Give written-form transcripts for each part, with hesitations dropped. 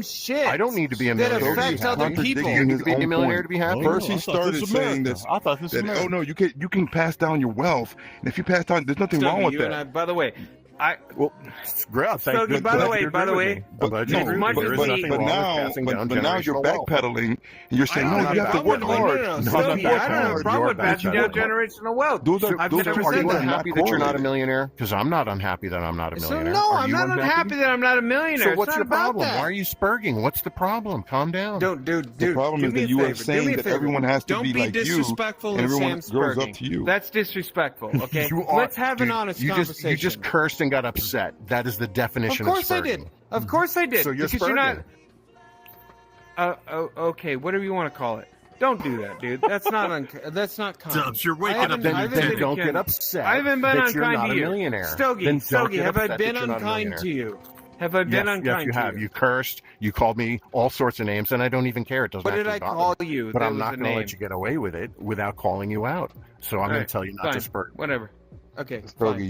shit. I don't need to be a millionaire. That affects other people. You need to be a millionaire to be happy. First, he started saying that. I thought this was Oh no, you can pass down your wealth, and if you pass down, there's nothing wrong with that. By the way, well, great. Stogey, by the way, but now you're backpedaling, and you're saying no, you have to work hard. Stogey, I don't have a problem with passing down generational wealth. Are you unhappy that you're not a millionaire? Because I'm not unhappy that I'm not a millionaire. So no, I'm not unhappy that I'm not a millionaire. So what's your problem? Why are you spurging? What's the problem? Calm down. Dude. The problem is that you are saying that everyone has to be like you, and everyone grows up to you. That's disrespectful. Okay, let's have an honest conversation. You just cursed and got upset. That is the definition of spurging. Of course I did. So you're because spurging. You're not. Okay, whatever you want to call it. Don't do that, dude. That's not that's not kind. Dubbzz, you're waking up. Then don't get upset. I haven't been unkind to you. Stogey, have I been unkind to you? Have I been unkind to you? Yes, you have. You cursed. You called me all sorts of names, and I don't even care. It doesn't. What did I call you? But I'm not going to let you get away with it without calling you out. So I'm going to tell you not to spurge. Whatever. Okay, Stogey,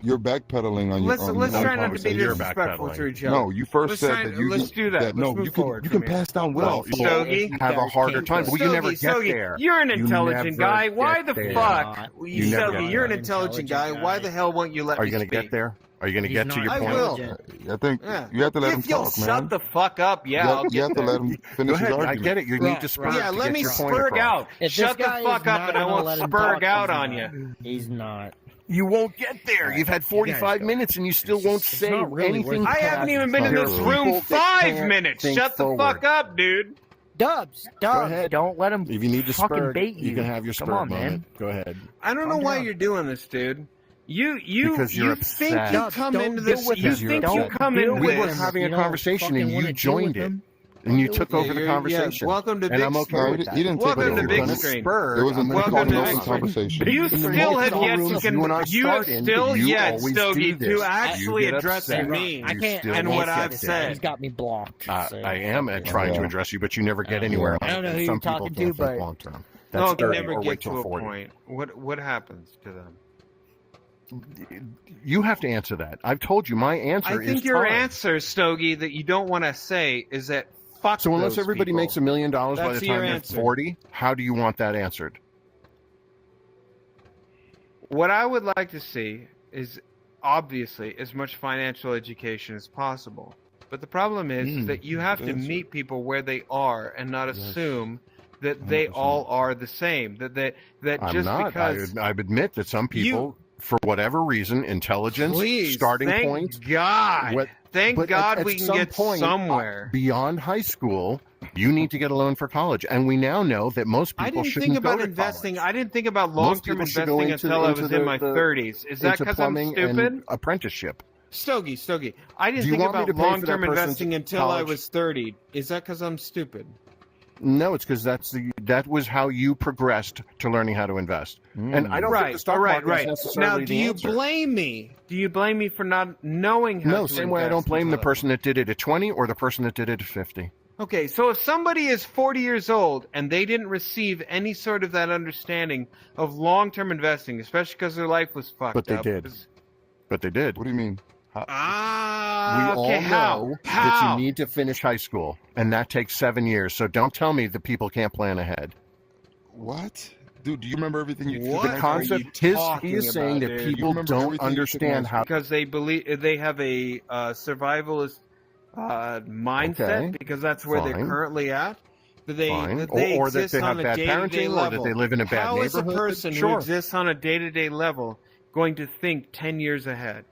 you're backpedaling on your own. Let's try not to be disrespectful to each other. No, you first said that you. Let's do that. No, you can pass down wealth. Stogey, have a harder time. Well, you never get there. You're an intelligent guy. Why the fuck, Stogey? You're an intelligent guy. Why the hell won't you let me speak? Are you going to get there? Are you going to get to your point? I will. I think you have to let him talk, man. If you'll shut the fuck up, you have to let him finish his argument. I get it. You need to spurg. Yeah, let me spurg out. Shut the fuck up, and I won't spurg out on you. He's not. You won't get there. You've had 45 minutes and you still won't say anything. I haven't even been in this room 5 minutes. Shut the fuck up, dude. Dubbzz, don't let him if you need to fucking bait you. You can have your spur moment. Go ahead. I don't know why you're doing this, dude. You think you come into this. We were having a conversation and you joined it. And you took over the conversation. Welcome to Big Screen. He didn't take Welcome to Big Screen. There was a conversation. You still have yet Stogey, to actually address me and what I've said. He's got me blocked. I am trying to address you, but you never get anywhere. I don't know who you're talking to, but long term. No, you never get to a point. What happens to them? You have to answer that. I've told you my answer is I think your answer, Stogey, that you don't want to say is that fuck so unless everybody people. makes $1 million by the time they're 40, how do you want that answered? What I would like to see is obviously as much financial education as possible. But the problem is that you have to meet people where they are and not assume that they all are the same. That just because I admit that some people for whatever reason, intelligence, starting point. Thank God we can get somewhere. Beyond high school, you need to get a loan for college. And we now know that most people shouldn't go to college. I didn't think about long-term investing until I was in my 30s. Is that because I'm stupid? Apprenticeship. Stogey. I didn't think about long-term investing until I was 30. Is that because I'm stupid? No, it's because that was how you progressed to learning how to invest. And I don't think the stock market is necessarily now, do you blame me? Do you blame me for not knowing how to invest? No, same way I don't blame the person that did it at 20 or the person that did it at 50. Okay, so if somebody is 40 years old and they didn't receive any sort of that understanding of long-term investing, especially because their life was fucked up. But they did. But they did. What do you mean? We all know that you need to finish high school, and that takes 7 years. So don't tell me that people can't plan ahead. What? Dude, do you remember everything you The concept he is saying that people don't understand how... Because they believe they have a survivalist mindset, because that's where they're currently at. That they or that they have bad parenting, or that they live in a bad neighborhood. How is a person who exists on a day-to-day level going to think 10 years ahead?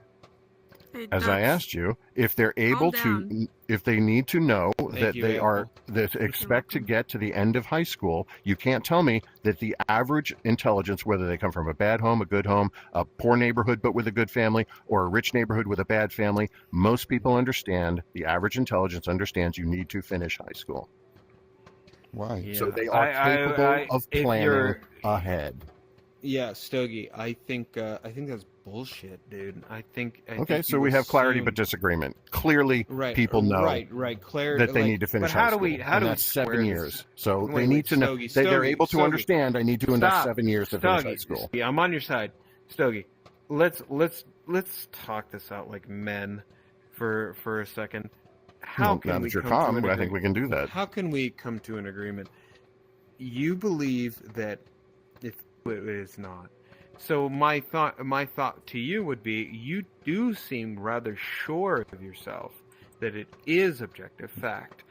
As I asked you, if they're able to, if they need to know that expect to get to the end of high school, you can't tell me that the average intelligence, whether they come from a bad home, a good home, a poor neighborhood but with a good family, or a rich neighborhood with a bad family, most people understand, the average intelligence understands you need to finish high school. Why? Yeah. So they are capable of planning ahead. Yeah, Stogey, I think that's bullshit, dude. I think so we have clarity but disagreement. Clearly, people know that they need to finish high school. How do we 7 years? So they need to know. They're able to understand I need to invest 7 years to finish high school. Yeah, I'm on your side. Stogey, let's talk this out like men for a second. how can now we that you're come to calm, an I agreement? think we can do that. How can we come to an agreement? You believe that if it is not. So my thought to you would be, you do seem rather sure of yourself that it is objective fact,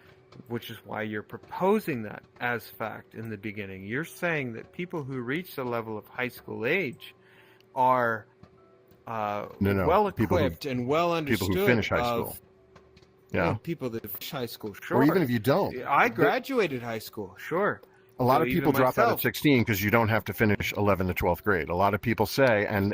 which is why you're proposing that as fact in the beginning. You're saying that people who reach the level of high school age are well equipped and well understood. People who finish high school. Yeah. People that finish high school, sure. Or even if you don't. I graduated high school, sure. A lot of people drop out at 16 because you don't have to finish 11th to 12th grade. A lot of people say, and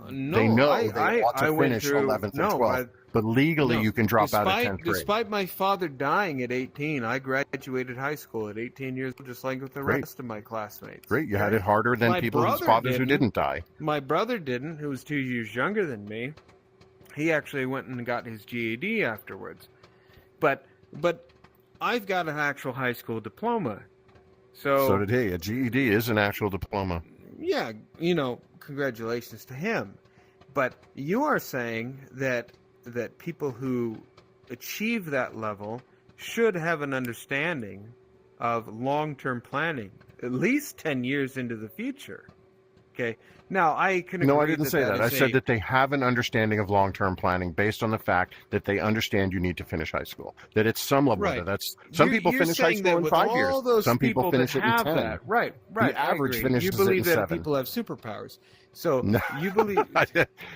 no, they know they ought to finish 11th and 12th. But legally, you can drop out at 10th grade. Despite my father dying at 18, I graduated high school at 18 years old, just like with the rest of my classmates. Great. You had it harder than people whose fathers who didn't die. My brother didn't, who was 2 years younger than me. He actually went and got his GED afterwards. But I've got an actual high school diploma. So did he. A GED is an actual diploma. Yeah, congratulations to him. But you are saying that people who achieve that level should have an understanding of long-term planning, at least 10 years into the future. Okay. Now, I can agree. No, I didn't say that. I said that they have an understanding of long-term planning based on the fact that they understand you need to finish high school. That it's some level. Right. That's some people finish high school in 5 years. Some people finish it in 10. That. Right. The average finishes it in 7. You believe that people have superpowers. So no. You believe.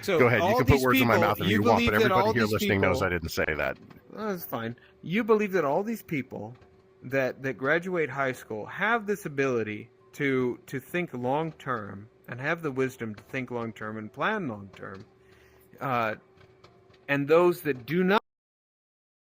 So go ahead. You can put words in my mouth if you want, but everybody here listening knows I didn't say that. That's fine. You believe that all these people that graduate high school have this ability to think long term and have the wisdom to think long term and plan long term, and those that do not